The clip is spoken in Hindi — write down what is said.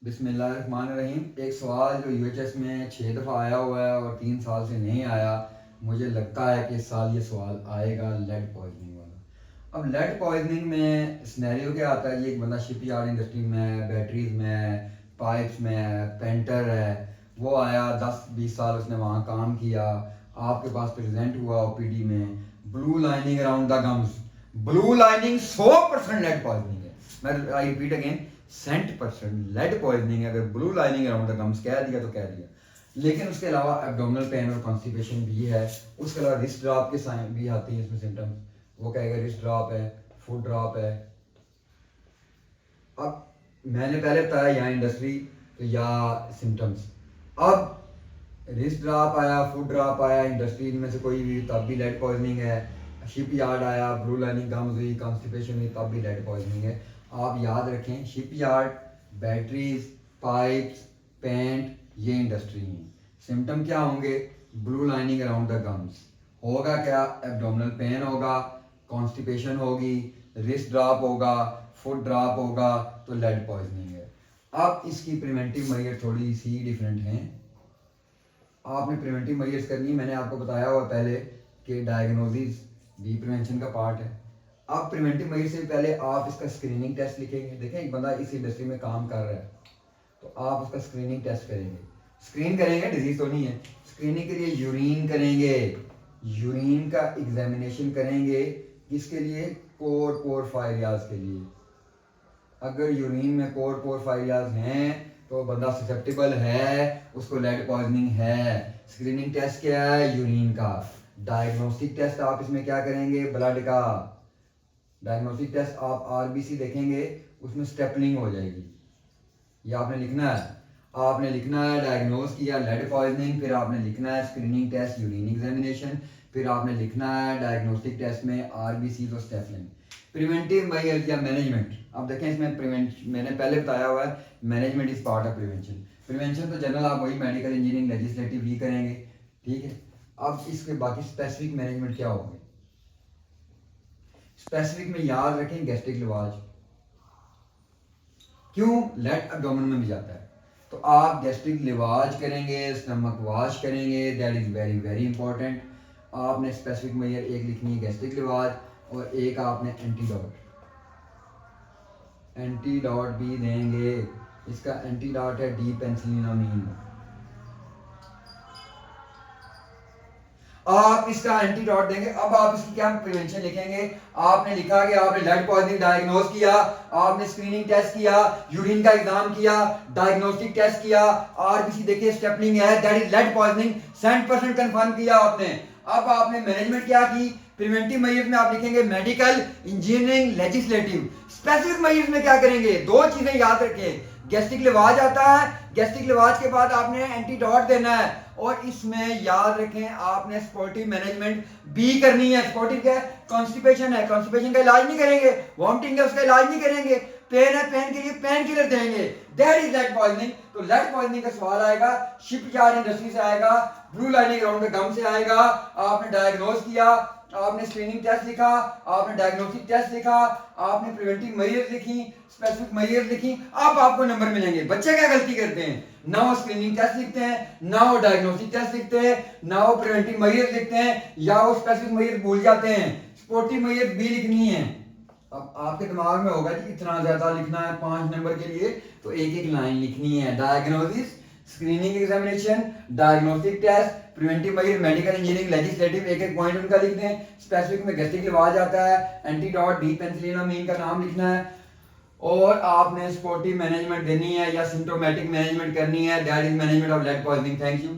बिस्मिल्लाहिर्रहमानिर्रहीम। एक सवाल जो यूएचएस में 6 दफ़ा आया हुआ है और 3 साल से नहीं आया, मुझे लगता है कि इस साल ये सवाल आएगा लेड पॉइजनिंग वाला। अब लेड पॉइजनिंग में सिनेरियो क्या आता है, ये एक बंदा शिप यार्ड इंडस्ट्री में है, बैटरीज में है, पाइप्स में है, पेंटर है, वो आया 10-20 साल उसने वहाँ काम किया, आपके पास प्रेजेंट हुआ ओपीडी में, blue lining around the gums, blue lining 100% lead poisoning है। मैं I repeat again, 100% lead poisoning है। अगर blue lining around the gums कह दिया तो कह दिया। लेकिन उसके अलावा एब्डोमिनल पेन और कॉन्स्टिपेशन भी है। उसके अलावा रिस्ट ड्रॉप के साइन भी आती हैं इसमें सिम्टम्स। वो कहेगा रिस्ट ड्रॉप है, फुट ड्रॉप है। अब मैंने पहले बताया यहाँ इंडस्ट्री तो या सिम्टम्स। अब रिस्ट ड्रॉप आया, फुट ड्रॉप आया, इंडस्ट्री में से कोई भी, तब भी लेड पॉइजनिंग है। शिप यार्ड आया, ब्लू लाइनिंग गम्स हुई, कॉन्स्टिपेशन हुई, तब भी लेड पॉइजनिंग है। आप याद रखें, shipyard, batteries, pipes, paint, ये इंडस्ट्री हैं। सिम्टम क्या होंगे? Blue lining around the gums होगा, क्या एब्डोमिनल पेन होगा, कॉन्स्टिपेशन होगी, रिस्ट ड्रॉप होगा, फुट ड्रॉप होगा, तो लेड पॉइजनिंग है। अब इसकी प्रिवेंटिव मेजर थोड़ी सी डिफरेंट हैं। आपने प्रिवेंटिव मेजर्स करनी है। मैंने आपको बताया हुआ पहले कि डायग्नोसिस भी प्रिवेंशन का पार्ट है। अब प्रिवेंटिव मेजर से पहले आप इसका स्क्रीनिंग टेस्ट लिखेंगे। देखें, एक बंदा इस इंडस्ट्री में काम कर रहा है तो आप उसका स्क्रीनिंग टेस्ट करेंगे। स्क्रीन करेंगे, डिजीज तो नहीं है। स्क्रीनिंग के लिए यूरिन करेंगे, यूरिन का एग्जामिनेशन करेंगे। किसके लिए? कोर पोरफायरियाज के लिए। अगर यूरिन में कोर पोरफायरियाज हैं तो बंदा ससेप्टेबल है, उसको लेड पॉइजनिंग है। स्क्रीनिंग टेस्ट क्या है? यूरिन का। डायग्नोस्टिक टेस्ट आप इसमें क्या करेंगे? ब्लड का। डायग्नोस्टिक टेस्ट आप आरबीसी देखेंगे, उसमें स्टेपलिंग हो जाएगी। ये आपने लिखना है। आपने लिखना है डायग्नोज किया लेड पॉइजनिंग, फिर आपने लिखना है स्क्रीनिंग टेस्ट, यूरिन एग्जामिनेशन, फिर आपने लिखना है डायग्नोस्टिक टेस्ट में आरबीसी तो स्टेपलिंग। प्रिवेंटिव मेजर्स या मैनेजमेंट, अब देखें इसमें मैंने पहले बताया हुआ है management is part of prevention. Prevention तो जनरल आप वही मेडिकल इंजीनियरिंग लेजिस्लेटिव भी करेंगे, ठीक है। अब इसके बाकी स्पेसिफिक मैनेजमेंट क्या होंगे? स्पेसिफिक में याद रखें गैस्ट्रिक लिवाज। क्यों? लेड एब्डोमेन में भी जाता है, तो आप गैस्ट्रिक लिवाज करेंगे, स्टमक वॉश करेंगे, that is very very important. आपने स्पेसिफिक मेजर एक लिखनी है गैस्ट्रिक लिवाज, और एक आपने एंटीडॉट, एंटीडॉट भी देंगे। इसका एंटीडॉट है डी पेंसिलिनामीन। आप इसका एंटीडॉट देंगे। अब आप इसकी क्या प्रिवेंशन लिखेंगे? आपने लिखा कि आपने लेड पॉइजनिंग डायग्नोज किया, आपने स्क्रीनिंग टेस्ट किया, यूरिन का एग्जाम किया, डायग्नोस्टिक टेस्ट किया, आरबीसी देखिए स्टेपलिंग है, that is lead poisoning, 100% confirm किया आपने। अब आपने मैनेजमेंट क्या की? प्रिवेंटिव मेजर्स में आप लिखेंगे medical, engineering, legislative. Specific measures में क्या करेंगे? दो चीजें याद रखें, गैस्ट्रिक लिवाज आता है, गैस्ट्रिक लिवाज के बाद आपने एंटीडॉट देना है, और इसमें याद रखें आपने स्पोर्टिव मैनेजमेंट भी करनी है। स्पोर्टिव क्या है? कॉन्स्टिपेशन है, कॉन्स्टिपेशन का इलाज नहीं करेंगे, वॉमिटिंग है उसका इलाज नहीं करेंगे, पेन है पेन के लिए पेन किलर देंगे, दैट इज लेड पॉइजनिंग। तो लेड पॉइजनिंग का सवाल आएगा, शिप यार्ड इंडस्ट्री से आएगा, blue lining around the gum से आएगा। आपने डायग्नोज किया, आपने स्क्रीनिंग टेस्ट लिखा, आपने डायग्नोस्टिक टेस्ट लिखा, आपने प्रिवेंटिव मेजर्स लिखी, स्पेसिफिक मेजर्स लिखी, अब आपको नंबर मिलेंगे। बच्चे क्या गलती करते हैं? ना वो स्क्रीनिंग टेस्ट लिखते हैं, ना वो डायग्नोस्टिक टेस्ट लिखते हैं, ना वो प्रिवेंटिव मेजर्स लिखते हैं, या वो स्पेसिफिक मेजर्स भूल जाते हैं। स्पोर्टिव मेजर्स भी लिखनी है। अब आपके दिमाग में होगा कि इतना ज्यादा लिखना है 5 नंबर के लिए, तो एक एक लाइन लिखनी है। Diagnosis, screening examination, diagnostic test, preventive measure, medical engineering, legislative, एक एक पॉइंट उनका लिख दें। स्पेसिफिक में गैस्ट्रिक लिवाज आता है, एंटीडॉट, डी पेंसिलिनामीन का नाम लिखना है, और आपने स्पोर्टिव मैनेजमेंट देनी है या सिम्टोमेटिक मैनेजमेंट करनी है, that is management of lead poisoning. Thank you.